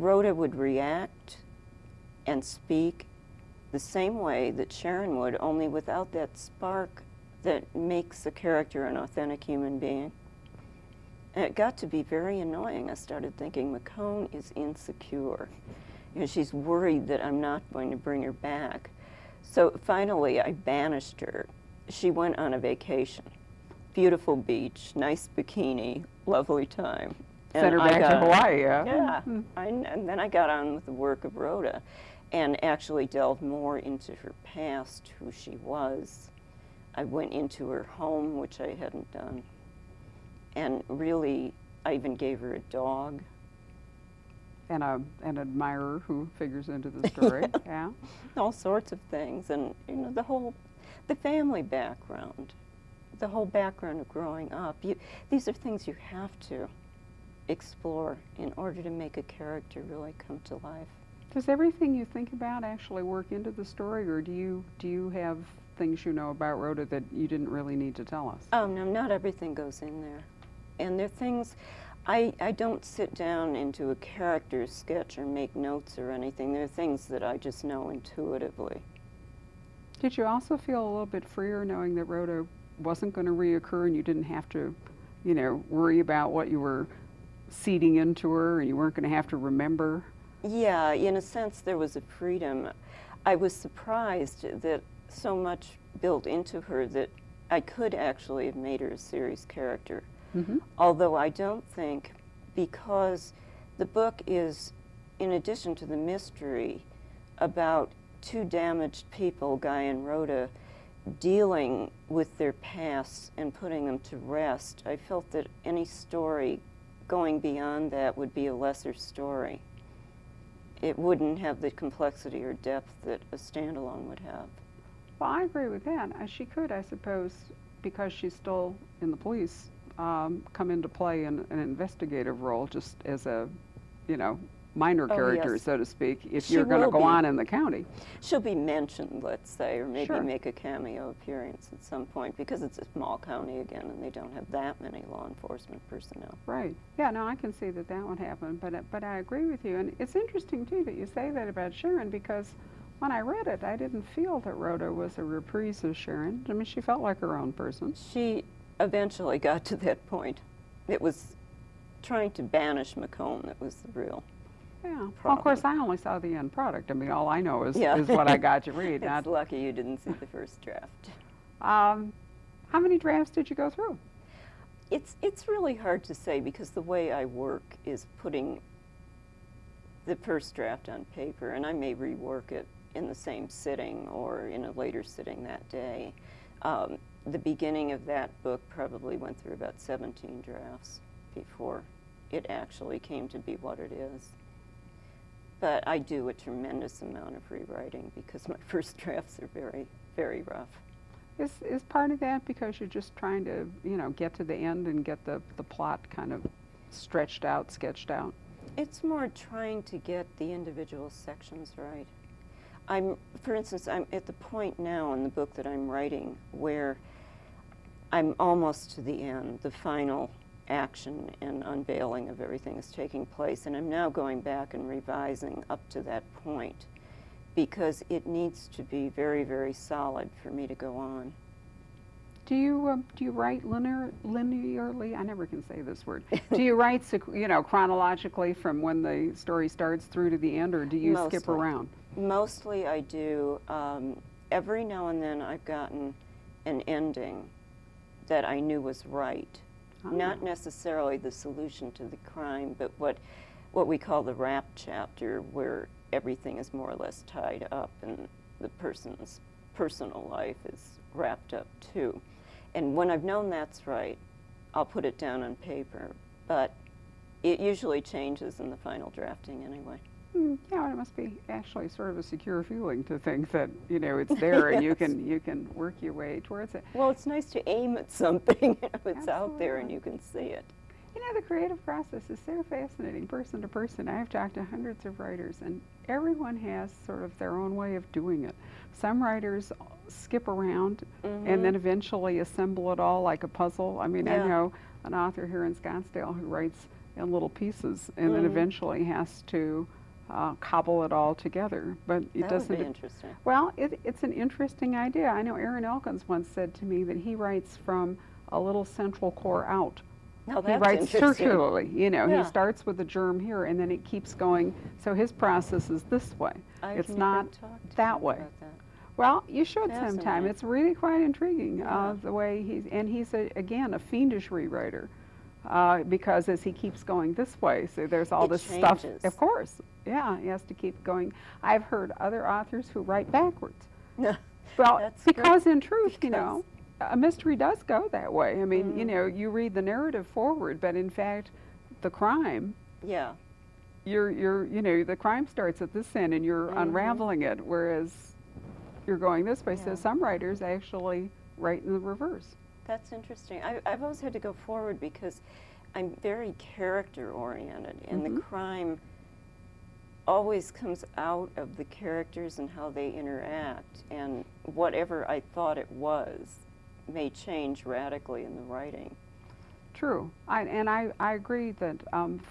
Rhoda would react and speak the same way that Sharon would, only without that spark that makes a character an authentic human being. And it got to be very annoying. I started thinking, McCone is insecure. You know, she's worried that I'm not going to bring her back. So finally, I banished her. She went on a vacation. Beautiful beach, nice bikini, lovely time. Sent her back to Hawaii, yeah? Yeah. And then I got on with the work of Rhoda and actually delved more into her past, who she was. I went into her home, which I hadn't done. And really, I even gave her a dog. And an admirer who figures into the story, yeah? All sorts of things. And, you know, the family background, the whole background of growing up. These are things you have to explore in order to make a character really come to life. Does everything you think about actually work into the story, or do you have things you know about Rhoda that you didn't really need to tell us? Oh, no, not everything goes in there. And there are things, I don't sit down into a character sketch or make notes or anything. There are things that I just know intuitively. Did you also feel a little bit freer knowing that Rhoda wasn't going to reoccur and you didn't have to, you know, worry about what you were seeding into her and you weren't going to have to remember? Yeah, in a sense there was a freedom. I was surprised that so much built into her that I could actually have made her a series character. Mm-hmm. Although I don't think, because the book is, in addition to the mystery, about two damaged people, Guy and Rhoda, dealing with their pasts and putting them to rest, I felt that any story going beyond that would be a lesser story. It wouldn't have the complexity or depth that a standalone would have. Well, I agree with that. She could, I suppose, because she's still in the police, come into play in an investigative role just as a, you know, minor character, yes, so to speak, if you're going to go on in the county. She'll be mentioned, let's say, or maybe Sure. make a cameo appearance at some point, because it's a small county again and they don't have that many law enforcement personnel. Right. Yeah, no, I can see that that would happen, but I agree with you. And it's interesting, too, that you say that about Sharon, because when I read it, I didn't feel that Rhoda was a reprise of Sharon. I mean, she felt like her own person. She eventually got to that point. It was trying to banish McCone that was the real Yeah. Well, of course, I only saw the end product. I mean, all I know is what I got to read. It's lucky you didn't see the first draft. How many drafts did you go through? It's really hard to say, because the way I work is putting the first draft on paper, and I may rework it in the same sitting or in a later sitting that day. The beginning of that book probably went through about 17 drafts before it actually came to be what it is. But I do a tremendous amount of rewriting because my first drafts are very, very rough. Is part of that because you're just trying to, you know, get to the end and get the plot kind of stretched out, sketched out? It's more trying to get the individual sections right. For instance, I'm at the point now in the book that I'm writing where I'm almost to the end, the final action and unveiling of everything is taking place, and I'm now going back and revising up to that point because it needs to be very, very solid for me to go on. Do you write linearly? I never can say this word. Do you write, you know, chronologically from when the story starts through to the end, or do you skip around? Mostly I do. Every now and then I've gotten an ending that I knew was right. Oh. Not necessarily the solution to the crime, but what we call the wrap chapter, where everything is more or less tied up and the person's personal life is wrapped up too. And when I've known that's right, I'll put it down on paper, but it usually changes in the final drafting anyway. Yeah, it must be actually sort of a secure feeling to think that, you know, it's there and you can work your way towards it. Well, it's nice to aim at something if it's Absolutely. out there and you can see it. You know, the creative process is so fascinating, person to person. I've talked to hundreds of writers, and everyone has sort of their own way of doing it. Some writers skip around and then eventually assemble it all like a puzzle. I mean, I know an author here in Scottsdale who writes in little pieces, and then eventually has to cobble it all together. But it That doesn't. would be interesting. Well, it's an interesting idea. I know Aaron Elkins once said to me that he writes from a little central core out. Now He that's writes interesting. circularly, you know, Yeah. he starts with a germ here and then it keeps going. So his process is this way. I've It's never not talked to that him way. about that. Well, you should sometime. Fascinating. It's really quite intriguing Yeah. the way he's again a fiendish rewriter because as he keeps going this way, so there's all It this stuff. changes. Of course, yeah, he has to keep going. I've heard other authors who write backwards. Well, That's because great, in truth, you because- know, a mystery does go that way. I mean, you Mhm. know, you read the narrative forward, but in fact, the crime, Yeah. you know, the crime starts at this end and you're unraveling it, whereas you're going this way. So Yeah. some writers actually write in the reverse. That's interesting. I've always had to go forward because I'm very character oriented, and the crime always comes out of the characters and how they interact, and whatever I thought it was may change radically in the writing. True. I agree that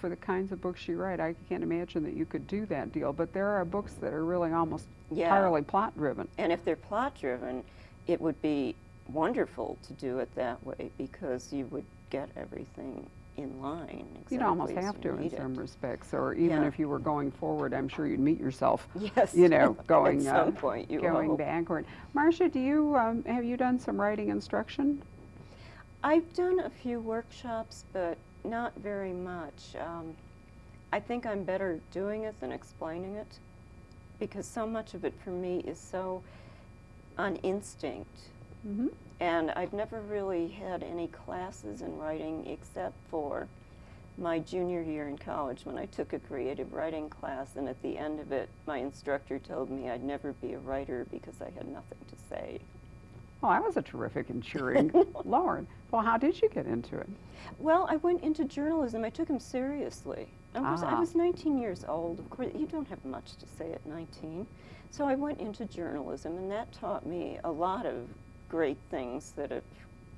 for the kinds of books you write, I can't imagine that you could do that deal. But there are books that are really almost Yeah. entirely plot driven. And if they're plot driven, it would be wonderful to do it that way because you would get everything in line. Exactly You'd almost as have you to in need some it. respects, or even Yeah. if you were going forward, I'm sure you'd meet yourself. Yes. You know, going at some point you going hope. backward. Marcia, do you have you done some writing instruction? I've done a few workshops, but not very much. I think I'm better doing it than explaining it because so much of it for me is so on instinct. Mm-hmm. And I've never really had any classes in writing except for my junior year in college when I took a creative writing class, and at the end of it, my instructor told me I'd never be a writer because I had nothing to say. Well, that was a terrific and cheering Lord. Well, how did you get into it? Well, I went into journalism. I took him seriously. I Ah. was 19 years old. Of course, you don't have much to say at 19. So I went into journalism, and that taught me a lot of great things that have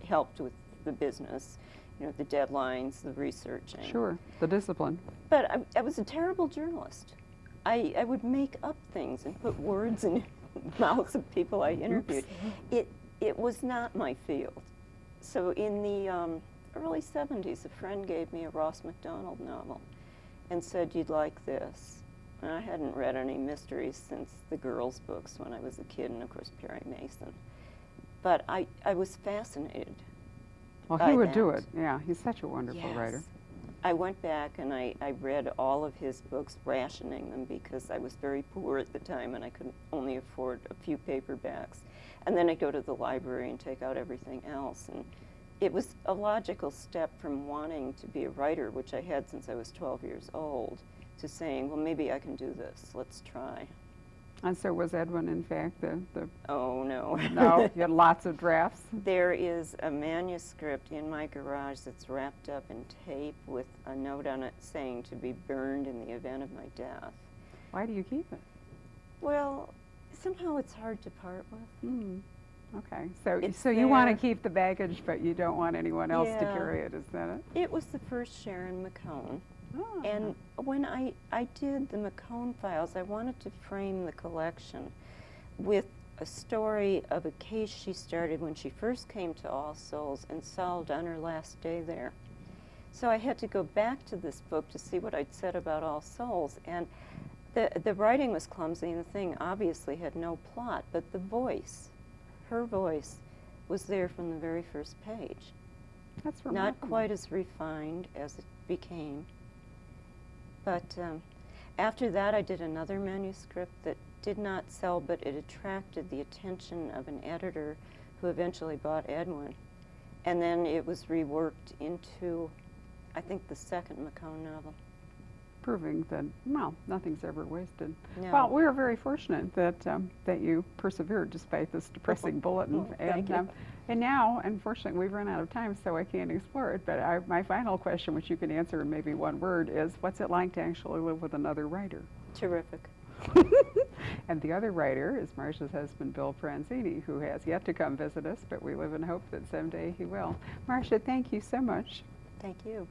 helped with the business. You know, the deadlines, the researching. Sure, the discipline. But I was a terrible journalist. I would make up things and put words in mouths of people I interviewed. It was not my field. So in the early 70s, a friend gave me a Ross MacDonald novel and said, "You'd like this." And I hadn't read any mysteries since the girls' books when I was a kid, and of course Perry Mason. But I was fascinated. Well, by he would do that. it. Yeah, he's such a wonderful writer. I went back and I read all of his books, rationing them because I was very poor at the time and I could only afford a few paperbacks. And then I'd go to the library and take out everything else. And it was a logical step from wanting to be a writer, which I had since I was 12 years old, to saying, well, maybe I can do this. Let's try. And so was Edwin, in fact, the Oh, no. no, you had lots of drafts. There is a manuscript in my garage that's wrapped up in tape with a note on it saying to be burned in the event of my death. Why do you keep it? Well, somehow it's hard to part with. Hmm. Okay, so It's so you want to there. keep the baggage, but you don't want anyone else to Yeah. carry it. Is that it? It was the first Sharon McCone. Ah. And when I did the McCone files, I wanted to frame the collection with a story of a case she started when she first came to All Souls and solved on her last day there. So I had to go back to this book to see what I'd said about All Souls. And the writing was clumsy, and the thing obviously had no plot, but the voice, her voice, was there from the very first page. That's Not remarkable. quite as refined as it became. But after that, I did another manuscript that did not sell, but it attracted the attention of an editor who eventually bought Edwin. And then it was reworked into, I think, the second McCone novel. Proving that, well, nothing's ever wasted. No. Well, we are very fortunate that that you persevered despite this depressing bulletin. Oh, thank you. And now, unfortunately, we've run out of time, so I can't explore it. But my final question, which you can answer in maybe one word, is what's it like to actually live with another writer? Terrific. And the other writer is Marcia's husband, Bill Franzini, who has yet to come visit us, but we live in hope that someday he will. Marcia, thank you so much. Thank you.